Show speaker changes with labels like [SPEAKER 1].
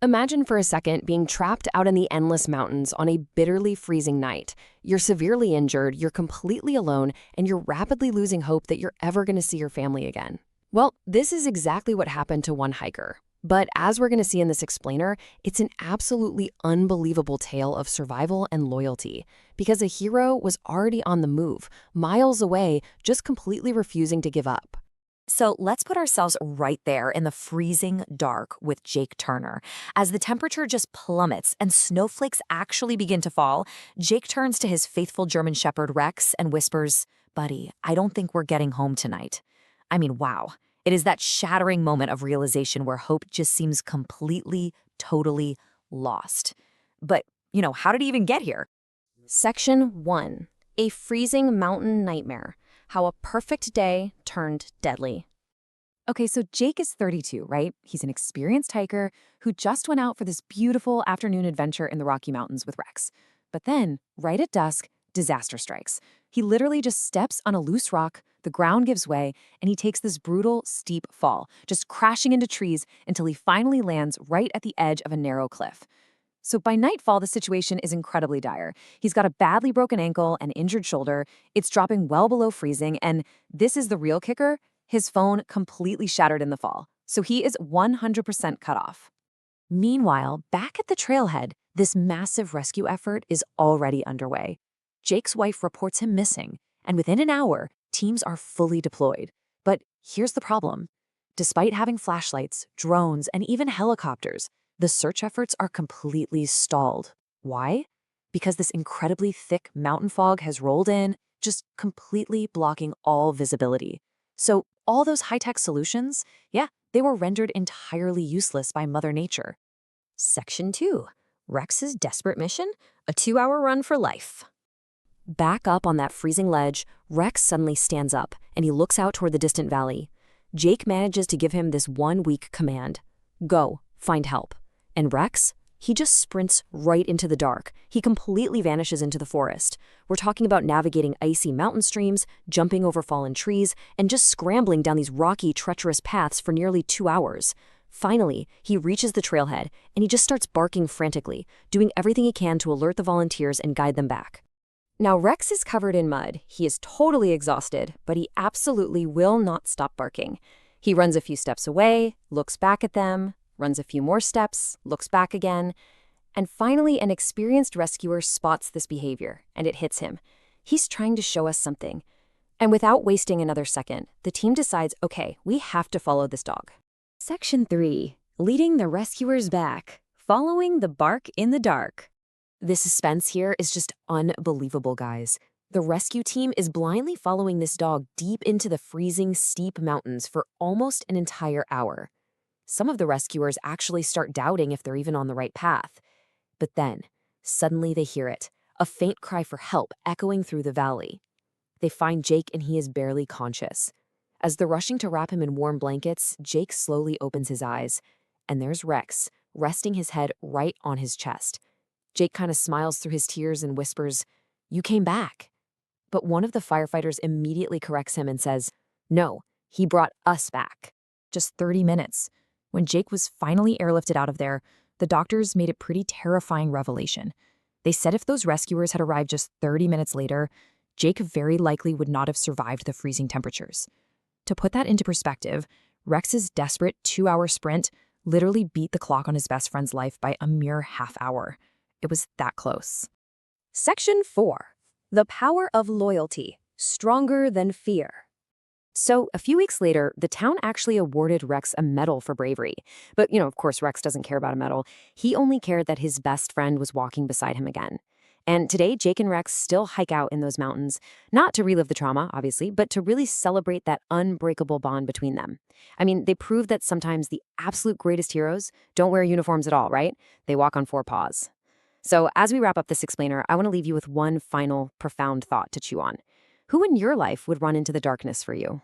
[SPEAKER 1] Imagine for a second being trapped out in the endless mountains on a bitterly freezing night. You're severely injured, you're completely alone, and you're rapidly losing hope that you're ever going to see your family again. Well, this is exactly what happened to one hiker. But as we're going to see in this explainer, it's an absolutely unbelievable tale of survival and loyalty. Because a hero was already on the move, miles away, just completely refusing to give up.
[SPEAKER 2] So let's put ourselves right there in the freezing dark with Jake Turner. As the temperature just plummets and snowflakes actually begin to fall, Jake turns to his faithful German Shepherd Rex and whispers, "Buddy, I don't think we're getting home tonight." I mean, wow. It is that shattering moment of realization where hope just seems completely, totally lost. But, how did he even get here?
[SPEAKER 1] Section 1. A freezing mountain nightmare. How a perfect day turned deadly.
[SPEAKER 2] Okay, so Jake is 32, right? He's an experienced hiker who just went out for this beautiful afternoon adventure in the Rocky Mountains with Rex. But then, right at dusk, disaster strikes. He literally just steps on a loose rock, the ground gives way, and he takes this brutal, steep fall, just crashing into trees until he finally lands right at the edge of a narrow cliff. So by nightfall, the situation is incredibly dire. He's got a badly broken ankle, an injured shoulder, it's dropping well below freezing, and this is the real kicker, his phone completely shattered in the fall. So he is 100% cut off. Meanwhile, back at the trailhead, this massive rescue effort is already underway. Jake's wife reports him missing, and within an hour, teams are fully deployed. But here's the problem. Despite having flashlights, drones, and even helicopters, the search efforts are completely stalled. Why? Because this incredibly thick mountain fog has rolled in, just completely blocking all visibility. So all those high-tech solutions, yeah, they were rendered entirely useless by Mother Nature.
[SPEAKER 3] Section 2. Rex's desperate mission? A 2-hour run for life.
[SPEAKER 1] Back up on that freezing ledge, Rex suddenly stands up, and he looks out toward the distant valley. Jake manages to give him this one weak command. Go, find help. And Rex? He just sprints right into the dark. He completely vanishes into the forest. We're talking about navigating icy mountain streams, jumping over fallen trees, and just scrambling down these rocky, treacherous paths for nearly 2 hours. Finally, he reaches the trailhead, and he just starts barking frantically, doing everything he can to alert the volunteers and guide them back. Now, Rex is covered in mud. He is totally exhausted, but he absolutely will not stop barking. He runs a few steps away, looks back at them, runs a few more steps, looks back again, and finally an experienced rescuer spots this behavior, and it hits him. He's trying to show us something. And without wasting another second, the team decides, okay, we have to follow this dog.
[SPEAKER 3] Section 3. Leading the rescuers back. Following the bark in the dark.
[SPEAKER 2] The suspense here is just unbelievable, guys. The rescue team is blindly following this dog deep into the freezing, steep mountains for almost an entire hour. Some of the rescuers actually start doubting if they're even on the right path. But then, suddenly they hear it, a faint cry for help echoing through the valley. They find Jake and he is barely conscious. As they're rushing to wrap him in warm blankets, Jake slowly opens his eyes, and there's Rex, resting his head right on his chest. Jake kind of smiles through his tears and whispers, "You came back." But one of the firefighters immediately corrects him and says, "No, he brought us back." Just 30 minutes. When Jake was finally airlifted out of there, the doctors made a pretty terrifying revelation. They said if those rescuers had arrived just 30 minutes later, Jake very likely would not have survived the freezing temperatures. To put that into perspective, Rex's desperate 2-hour sprint literally beat the clock on his best friend's life by a mere half hour. It was that close.
[SPEAKER 1] Section 4. The power of loyalty, stronger than fear. So, a few weeks later, the town actually awarded Rex a medal for bravery. But, of course, Rex doesn't care about a medal. He only cared that his best friend was walking beside him again. And today, Jake and Rex still hike out in those mountains, not to relive the trauma, obviously, but to really celebrate that unbreakable bond between them. I mean, they proved that sometimes the absolute greatest heroes don't wear uniforms at all, right? They walk on 4 paws. So, as we wrap up this explainer, I want to leave you with one final profound thought to chew on. Who in your life would run into the darkness for you?